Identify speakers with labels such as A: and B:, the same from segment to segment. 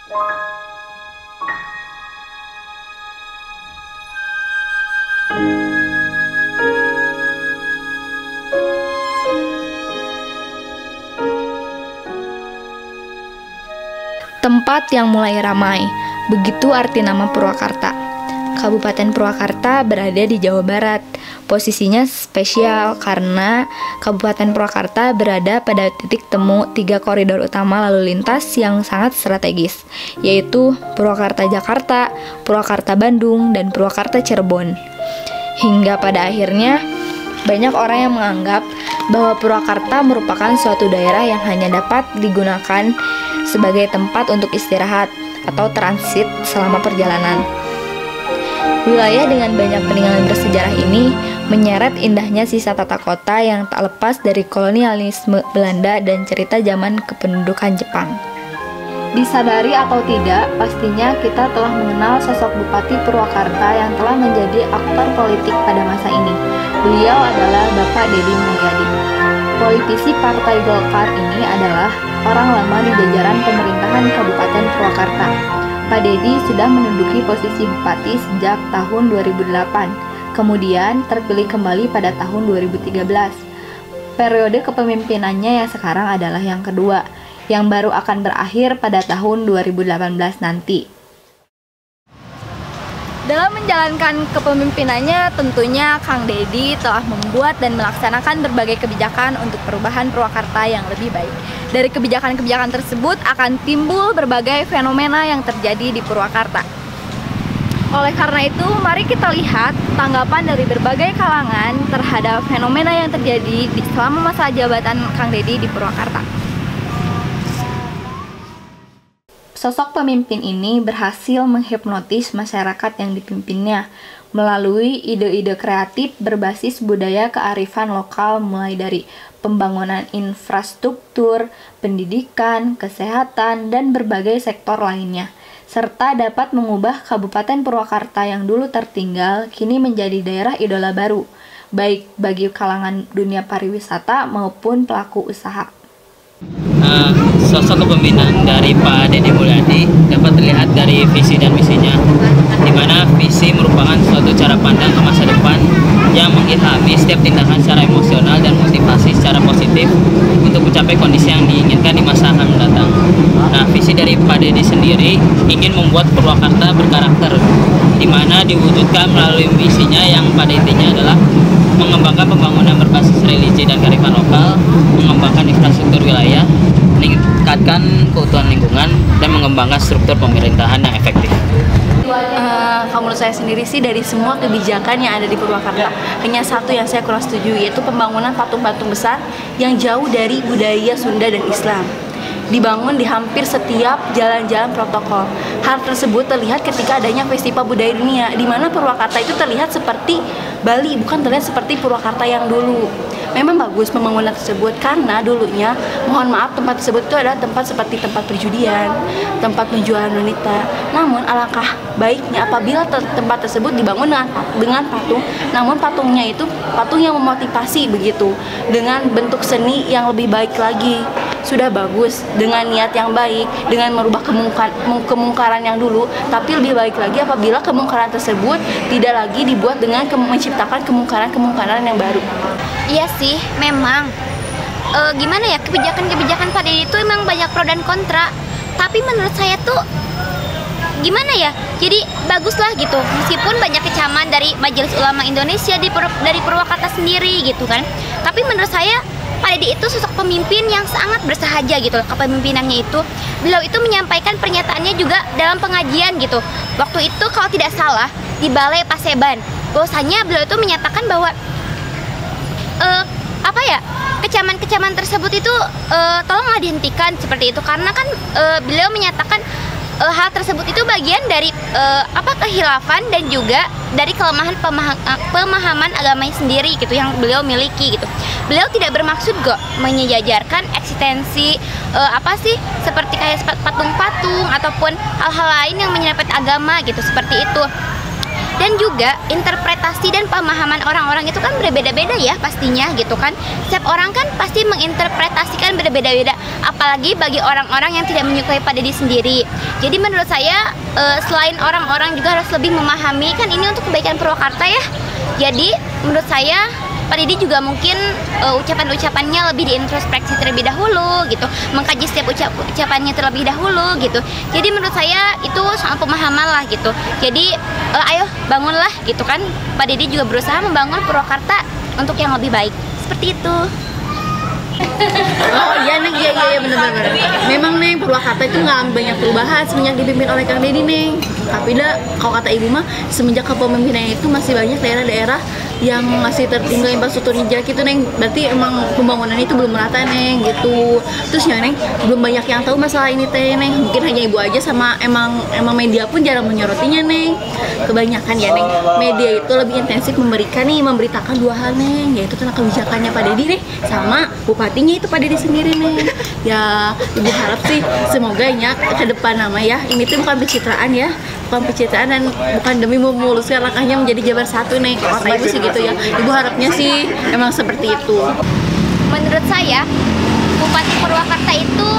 A: Tempat yang mulai ramai, begitu arti nama Purwakarta. Kabupaten Purwakarta berada di Jawa Barat. Posisinya spesial karena Kabupaten Purwakarta berada pada titik temu 3 koridor utama lalu lintas yang sangat strategis, yaitu Purwakarta Jakarta, Purwakarta Bandung, dan Purwakarta Cirebon. Hingga pada akhirnya, banyak orang yang menganggap bahwa Purwakarta merupakan suatu daerah yang hanya dapat digunakan sebagai tempat untuk istirahat atau transit selama perjalanan. Wilayah dengan banyak peninggalan bersejarah ini menyeret indahnya sisa tata kota yang tak lepas dari kolonialisme Belanda dan cerita zaman kependudukan Jepang. Disadari atau tidak, pastinya kita telah mengenal sosok Bupati Purwakarta yang telah menjadi aktor politik pada masa ini. Beliau adalah Bapak Deddy Mulyadi. Politisi Partai Golkar ini adalah orang lama di jajaran pemerintahan Kabupaten Purwakarta. Pak Deddy sudah menduduki posisi bupati sejak tahun 2008, kemudian terpilih kembali pada tahun 2013. Periode kepemimpinannya yang sekarang adalah yang kedua, yang baru akan berakhir pada tahun 2018 nanti. Dalam menjalankan kepemimpinannya, tentunya Kang Deddy telah membuat dan melaksanakan berbagai kebijakan untuk perubahan Purwakarta yang lebih baik. Dari kebijakan-kebijakan tersebut akan timbul berbagai fenomena yang terjadi di Purwakarta. Oleh karena itu, mari kita lihat tanggapan dari berbagai kalangan terhadap fenomena yang terjadi selama masa jabatan Kang Deddy di Purwakarta. Sosok pemimpin ini berhasil menghipnotis masyarakat yang dipimpinnya melalui ide-ide kreatif berbasis budaya kearifan lokal, mulai dari pembangunan infrastruktur, pendidikan, kesehatan, dan berbagai sektor lainnya, serta dapat mengubah Kabupaten Purwakarta yang dulu tertinggal kini menjadi daerah idola baru, baik bagi kalangan dunia pariwisata maupun pelaku usaha.
B: Sosok kepemimpinan dari Pak Deddy Mulyadi dapat terlihat dari visi dan misinya, di mana visi merupakan suatu cara pandang ke masa depan yang mengilhami setiap tindakan secara emosional dan motivasi secara positif untuk mencapai kondisi yang diinginkan di masa akan mendatang. Nah, visi dari Pak Deddy sendiri ingin membuat Purwakarta berkarakter, di mana diwujudkan melalui misinya yang pada intinya adalah mengembangkan pembangunan berbasis religi dan kearifan lokal, mengembangkan infrastruktur wilayah, meningkatkan keutuhan lingkungan, dan mengembangkan struktur pemerintahan yang efektif.
C: Kalau menurut saya sendiri sih, dari semua kebijakan yang ada di Purwakarta, hanya satu yang saya kurang setuju, yaitu pembangunan patung-patung besar yang jauh dari budaya Sunda dan Islam. Dibangun di hampir setiap jalan-jalan protokol. Hal tersebut terlihat ketika adanya festival budaya dunia, di mana Purwakarta itu terlihat seperti Bali, bukan terlihat seperti Purwakarta yang dulu. Memang bagus pembangunan tersebut karena dulunya, mohon maaf, tempat tersebut itu adalah tempat seperti tempat perjudian, tempat penjualan wanita. Namun alangkah baiknya apabila tempat tersebut dibangun dengan patung, namun patungnya itu patung yang memotivasi begitu, dengan bentuk seni yang lebih baik lagi. Sudah bagus dengan niat yang baik, dengan merubah kemungkaran yang dulu, tapi lebih baik lagi apabila kemungkaran tersebut tidak lagi dibuat dengan menciptakan kemungkaran yang baru.
D: Iya sih, memang gimana ya, kebijakan-kebijakan Pak Deddy itu emang banyak pro dan kontra. Tapi menurut saya tuh gimana ya, jadi baguslah gitu. Meskipun banyak kecaman dari Majelis Ulama Indonesia dari Purwakarta sendiri gitu kan. Tapi menurut saya Pak Deddy itu sosok pemimpin yang sangat bersahaja gitu. Kepemimpinannya itu, beliau itu menyampaikan pernyataannya juga dalam pengajian gitu. Waktu itu kalau tidak salah di Balai Paseban, bahwasanya beliau itu menyatakan bahwa kecaman-kecaman tersebut itu tolonglah dihentikan seperti itu, karena kan beliau menyatakan hal tersebut itu bagian dari kehilafan dan juga dari kelemahan pemahaman agamanya sendiri gitu yang beliau miliki gitu. Beliau tidak bermaksud kok menyejajarkan eksistensi seperti kayak patung-patung ataupun hal-hal lain yang menyerempet agama gitu, seperti itu. Dan juga interpretasi dan pemahaman orang-orang itu kan berbeda-beda ya pastinya gitu kan. Setiap orang kan pasti menginterpretasikan berbeda-beda, apalagi bagi orang-orang yang tidak menyukai Pak Deddy sendiri. Jadi menurut saya selain orang-orang juga harus lebih memahami kan ini untuk kebaikan Purwakarta ya. Jadi menurut saya Pak Deddy juga mungkin ucapan-ucapannya lebih diintrospeksi terlebih dahulu gitu, mengkaji setiap ucapannya terlebih dahulu gitu. Jadi menurut saya itu soal pemahaman lah gitu. Jadi ayo bangunlah gitu kan. Pak Deddy juga berusaha membangun Purwakarta untuk yang lebih baik. Seperti itu.
C: Oh iya Neng, iya bener-bener. Memang Neng, Purwakarta itu nggak banyak perubahan semenjak dipimpin oleh Kang Deddy Neng. Tapi kalau kata ibu mah semenjak kepemimpinan itu masih banyak daerah-daerah yang masih tertinggal infrastrukturnya jelek itu Neng. Berarti emang pembangunan itu belum merata Neng gitu. Terus ya Neng, belum banyak yang tahu masalah ini teh Neng. Mungkin hanya ibu aja sama emang media pun jarang menyorotinya Neng. Kebanyakan ya Neng, media itu lebih intensif memberitakan dua hal Neng, yaitu tentang kebijakannya Pak Deddy Neng sama bupatinya itu Pak Deddy sendiri Neng. Ya ibu harap sih semoga ya ke depan nama ya ini tuh bukan pencitraan ya, bukan pencitraan dan bukan demi memuluskan langkahnya menjadi Jabar 1 Neng. Kata ibu sih gitu ya, ibu harapnya sih emang seperti itu.
D: Menurut saya Bupati Purwakarta itu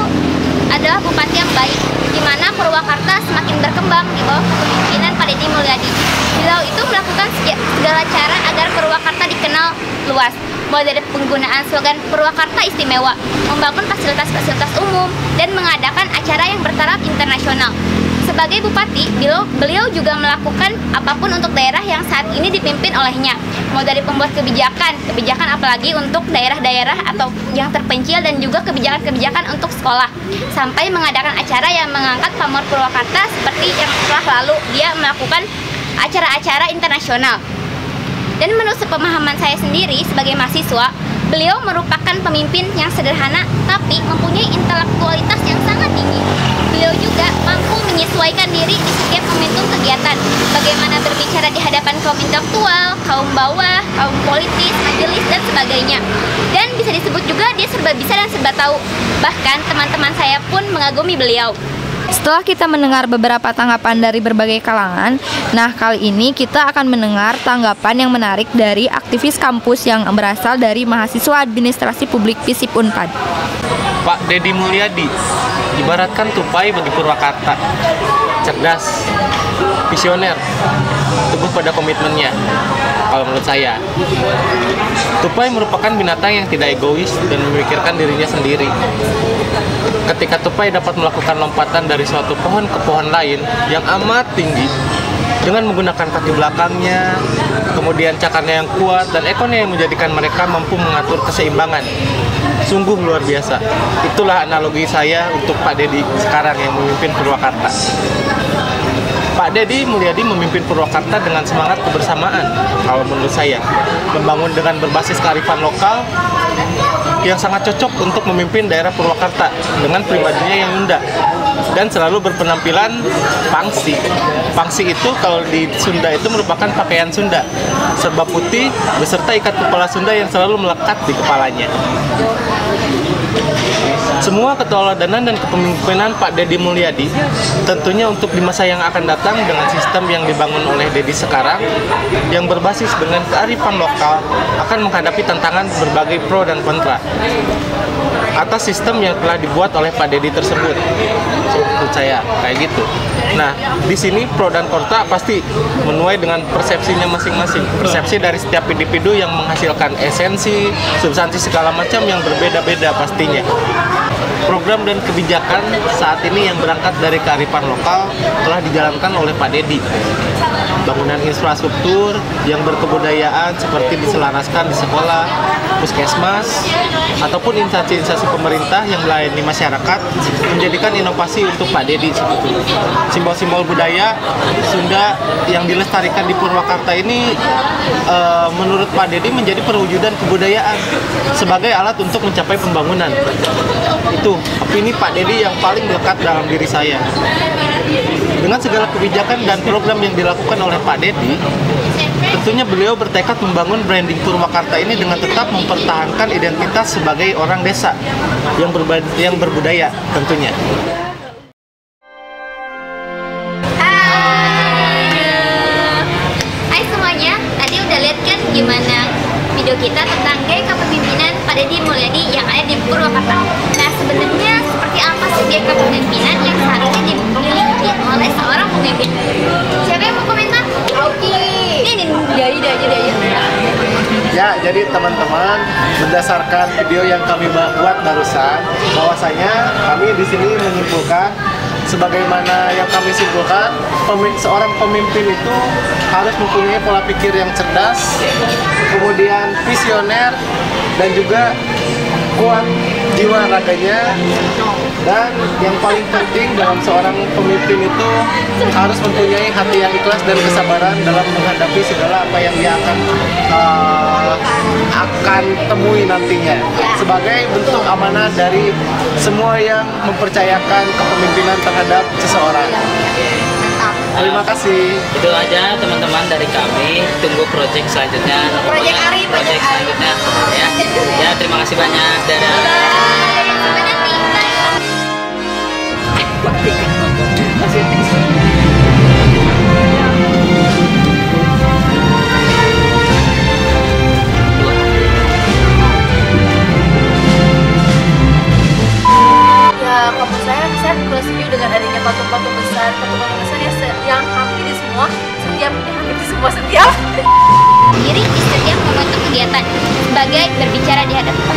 D: adalah bupati yang baik, di mana Purwakarta semakin berkembang di bawah kepemimpinan Pak Deddy Mulyadi. Beliau itu melakukan segala cara agar Purwakarta dikenal luas, mulai dari penggunaan slogan Purwakarta Istimewa, membangun fasilitas-fasilitas umum, dan mengadakan acara yang bertaraf internasional. Sebagai bupati, beliau juga melakukan apapun untuk daerah yang saat ini dipimpin olehnya, mulai dari pembuat kebijakan apalagi untuk daerah-daerah atau yang terpencil dan juga kebijakan-kebijakan untuk sekolah, sampai mengadakan acara yang mengangkat pamor Purwakarta seperti yang telah lalu dia melakukan acara-acara internasional. Dan menurut sepemahaman saya sendiri sebagai mahasiswa, beliau merupakan pemimpin yang sederhana tapi mempunyai intelektualitas yang sangat tinggi. Beliau juga mampu menyesuaikan diri di setiap momentum kegiatan, bagaimana berbicara di hadapan kaum intelektual, kaum bawah, kaum politis, majelis, dan sebagainya. Dan bisa disebut juga dia serba bisa dan serba tahu. Bahkan teman-teman saya pun mengagumi beliau.
A: Setelah kita mendengar beberapa tanggapan dari berbagai kalangan, nah kali ini kita akan mendengar tanggapan yang menarik dari aktivis kampus yang berasal dari mahasiswa administrasi publik FISIP Unpad.
E: Pak Deddy Mulyadi ibaratkan tupai bagi Purwakarta, cerdas, visioner, teguh pada komitmennya. Kalau menurut saya, tupai merupakan binatang yang tidak egois dan memikirkan dirinya sendiri. Ketika tupai dapat melakukan lompatan dari suatu pohon ke pohon lain yang amat tinggi dengan menggunakan kaki belakangnya, kemudian cakarnya yang kuat dan ekornya yang menjadikan mereka mampu mengatur keseimbangan. Sungguh luar biasa. Itulah analogi saya untuk Pak Deddy sekarang yang memimpin Purwakarta. Pak Deddy Mulyadi memimpin Purwakarta dengan semangat kebersamaan, kalau menurut saya, membangun dengan berbasis kearifan lokal yang sangat cocok untuk memimpin daerah Purwakarta dengan pribadinya yang indah dan selalu berpenampilan pangsi. Pangsi itu kalau di Sunda itu merupakan pakaian Sunda, serba putih beserta ikat kepala Sunda yang selalu melekat di kepalanya. Semua keteladanan dan kepemimpinan Pak Deddy Mulyadi tentunya untuk di masa yang akan datang dengan sistem yang dibangun oleh Deddy sekarang yang berbasis dengan kearifan lokal akan menghadapi tantangan berbagai pro dan kontra atas sistem yang telah dibuat oleh Pak Deddy tersebut. Menurut saya kayak gitu. Nah, di sini pro dan kontra pasti menuai dengan persepsinya masing-masing. Persepsi dari setiap individu yang menghasilkan esensi, substansi segala macam yang berbeda-beda pastinya. Program dan kebijakan saat ini yang berangkat dari kearifan lokal telah dijalankan oleh Pak Deddy. Bangunan infrastruktur yang berkebudayaan seperti diselaraskan di sekolah, puskesmas, ataupun instansi-instansi pemerintah yang melayani masyarakat menjadikan inovasi untuk Pak Deddy sebetulnya. Simbol-simbol budaya Sunda yang dilestarikan di Purwakarta ini menurut Pak Deddy menjadi perwujudan kebudayaan sebagai alat untuk mencapai pembangunan. Itu opini Pak Deddy yang paling melekat dalam diri saya. Dengan segala kebijakan dan program yang dilakukan oleh Pak Deddy, tentunya beliau bertekad membangun branding Purwakarta ini dengan tetap mempertahankan identitas sebagai orang desa yang berbudaya tentunya.
D: kita tentang gaya kepemimpinan Pak Deddy Mulyadi yang ada di Purwakarta. Nah, sebenarnya seperti apa sih gaya kepemimpinan yang seharusnya dimiliki oleh seorang pemimpin? Siapa yang mau komentar? Oke. Ini jadi aja.
E: Ya, jadi teman-teman, berdasarkan video yang kami buat barusan, bahwasanya kami di sini menyimpulkan sebagaimana yang kami simpulkan, seorang pemimpin itu harus mempunyai pola pikir yang cerdas, kemudian visioner, dan juga kuat jiwa raganya. Dan yang paling penting dalam seorang pemimpin itu harus mempunyai hati yang ikhlas dan kesabaran dalam menghadapi segala apa yang dia akan temui nantinya, sebagai bentuk amanah dari semua yang mempercayakan kepemimpinan terhadap seseorang. Terima kasih.
B: Itu aja teman-teman dari kami. Tunggu project selanjutnya.
D: Project Ari.
B: Selanjutnya. Ya, terima kasih banyak. Dadah.
D: Sampai nanti.
C: Ya, kalau saya kurang setuju dengan adanya patung-patung besar yang hampir di setiap
D: Diri di setiap membentuk kegiatan sebagai berbicara di hadapan